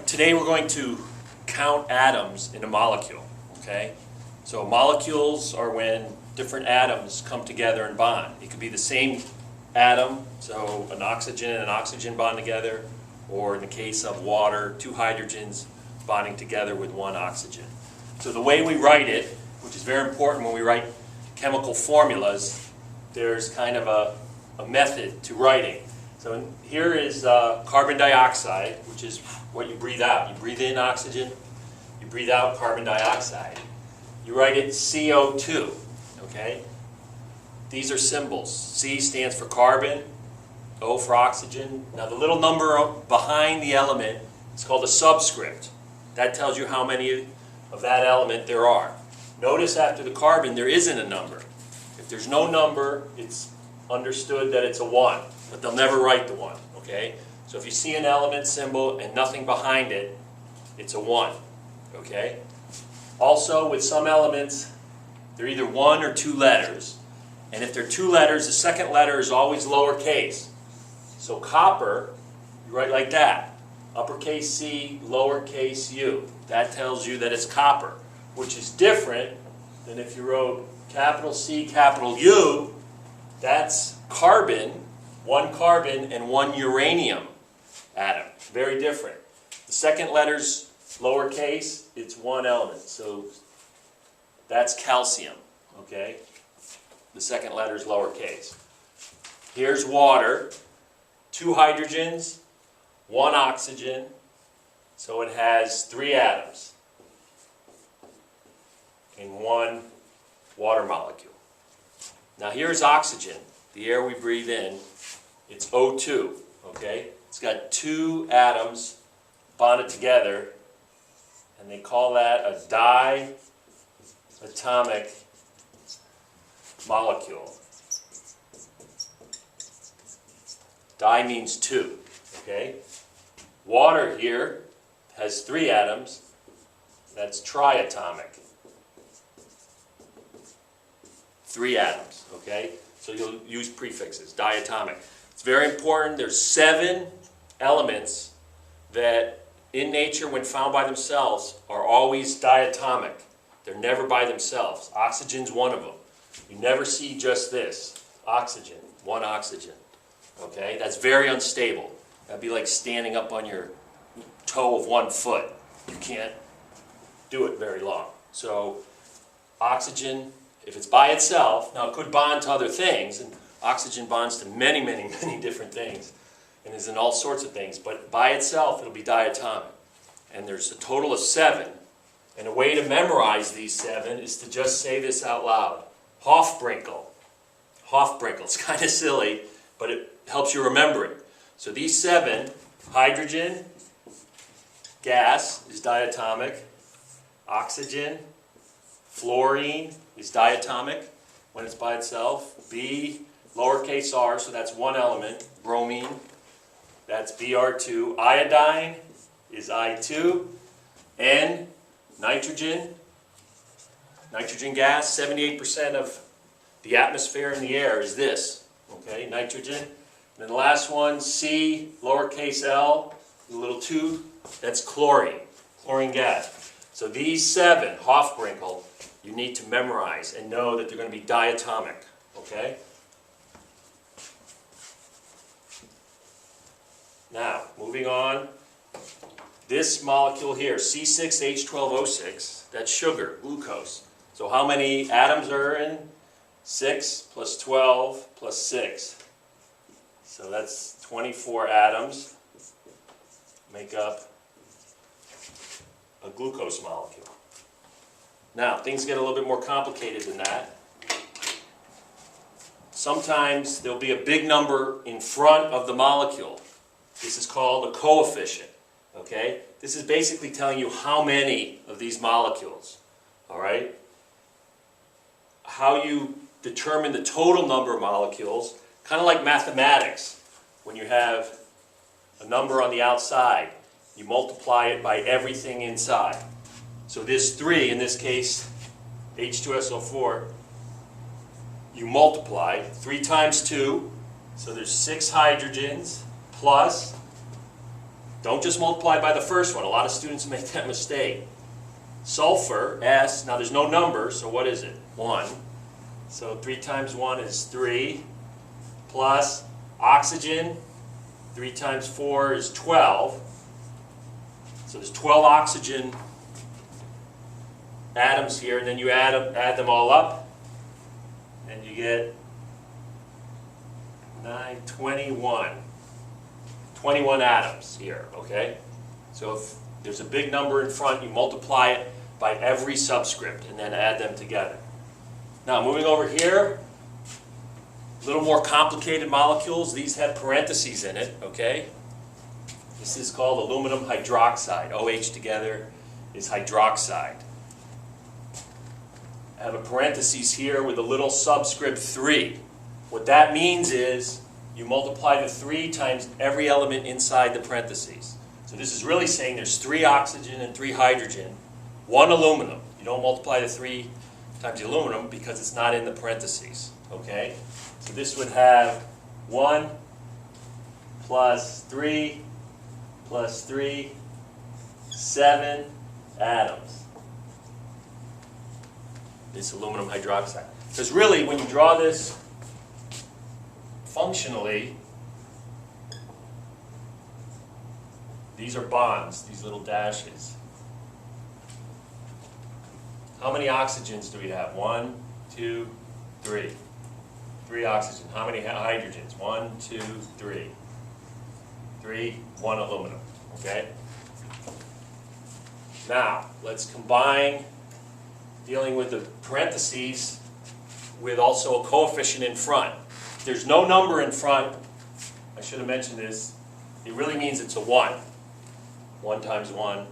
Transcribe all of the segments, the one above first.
Today we're going to count atoms in a molecule, okay? So molecules are when different atoms come together and bond. It could be the same atom, so an oxygen and an oxygen bond together, or in the case of water, two hydrogens bonding together with one oxygen. So the way we write it, which is very important when we write chemical formulas, there's kind of a method to writing. So here is carbon dioxide, which is what you breathe out. You breathe in oxygen, you breathe out carbon dioxide. You write it CO2, okay? These are symbols. C stands for carbon, O for oxygen. Now the little number behind the element is called a subscript. That tells you how many of that element there are. Notice after the carbon there isn't a number. If there's no number, it's understood that it's a 1, but they'll never write the 1, okay? So if you see an element symbol and nothing behind it, it's a 1, okay? Also, with some elements, they're either 1 or 2 letters, and if they're 2 letters, the second letter is always lowercase. So copper, you write like that, uppercase C, lowercase u. That tells you that it's copper, which is different than if you wrote capital C, capital U. That's carbon, 1 carbon and 1 uranium atom. Very different. The second letter's lowercase, it's 1 element. So that's calcium, okay? The second letter's lowercase. Here's water, 2 hydrogens, 1 oxygen, so it has 3 atoms in 1 water molecule. Now here's oxygen, the air we breathe in. It's O2, okay? It's got 2 atoms bonded together, and they call that a diatomic molecule. Di means 2, okay? Water here has 3 atoms. That's triatomic. 3 atoms, okay? So you'll use prefixes, diatomic. It's very important. There's 7 elements that in nature, when found by themselves, are always diatomic. They're never by themselves. Oxygen's one of them. You never see just this, oxygen, 1 oxygen, okay? That's very unstable. That'd be like standing up on your toe of 1 foot. You can't do it very long. So oxygen, if it's by itself, now it could bond to other things, and oxygen bonds to many, many, many different things, and is in all sorts of things, but by itself it'll be diatomic. And there's a total of 7, and a way to memorize these 7 is to just say this out loud. Hofbrinkel. Hofbrinkel. It's kind of silly, but it helps you remember it. So these 7, hydrogen, gas is diatomic, oxygen, fluorine is diatomic when it's by itself, B, lowercase r, so that's 1 element, bromine, that's Br2, iodine is I2, N, nitrogen gas, 78% of the atmosphere and the air is this, okay, nitrogen. And then the last one, C, lowercase l, the little 2, that's chlorine gas. So these 7, Hofbrinkel, you need to memorize and know that they're going to be diatomic, okay? Now, moving on, this molecule here, C6H12O6, that's sugar, glucose. So how many atoms are in? 6 plus 12 plus 6. So that's 24 atoms make up a glucose molecule. Now, things get a little bit more complicated than that. Sometimes there'll be a big number in front of the molecule. This is called a coefficient, okay? This is basically telling you how many of these molecules, all right? How you determine the total number of molecules, kind of like mathematics. When you have a number on the outside, you multiply it by everything inside. So this 3, in this case, H2SO4, you multiply 3 times 2, so there's 6 hydrogens plus Don't just multiply by the first one. A lot of students make that mistake. Sulfur, S, now there's no number, so what is it? 1. So 3 times 1 is 3, plus oxygen, 3 times 4 is 12. So there's 12 oxygen atoms here, and then you add them all up, and you get 21. 21 atoms here, okay? So if there's a big number in front, you multiply it by every subscript and then add them together. Now moving over here, a little more complicated molecules. These have parentheses in it, okay? This is called aluminum hydroxide. OH together is hydroxide. I have a parentheses here with a little subscript 3. What that means is you multiply the 3 times every element inside the parentheses. So this is really saying there's 3 oxygen and 3 hydrogen, 1 aluminum. You don't multiply the 3 times the aluminum because it's not in the parentheses, okay? So this would have 1 plus 3 plus 3, 7 atoms. This aluminum hydroxide. Because really, when you draw this functionally, these are bonds, these little dashes. How many oxygens do we have? 1, 2, 3. 3 oxygen. How many hydrogens? 1, 2, 3. 3, 1 aluminum. Okay? Now, let's combine dealing with the parentheses with also a coefficient in front. If there's no number in front, I should have mentioned this, it really means it's a 1. 1 times 1,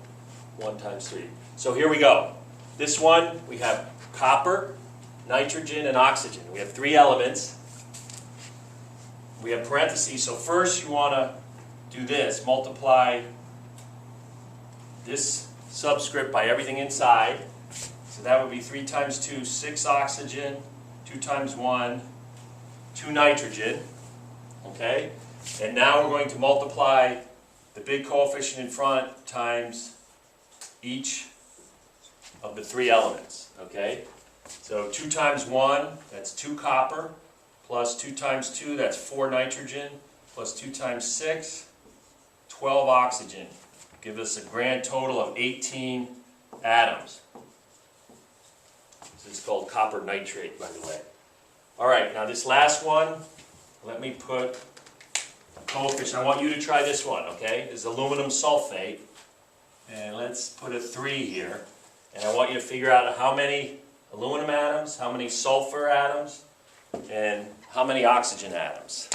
1 times 3. So here we go. This one, we have copper, nitrogen, and oxygen. We have 3 elements. We have parentheses, so first you want to do this, multiply this subscript by everything inside. So that would be 3 times 2, 6 oxygen, 2 times 1, 2 nitrogen. Okay? And now we're going to multiply the big coefficient in front times each of the 3 elements. Okay? So 2 times 1, that's 2 copper, plus 2 times 2, that's 4 nitrogen, plus 2 times 6, 12 oxygen. Give us a grand total of 18 atoms. This is called copper nitrate, by the way. All right, now this last one, let me put a coefficient. I want you to try this one, okay? This is aluminum sulfate. And let's put a 3 here. And I want you to figure out how many aluminum atoms, how many sulfur atoms, and how many oxygen atoms.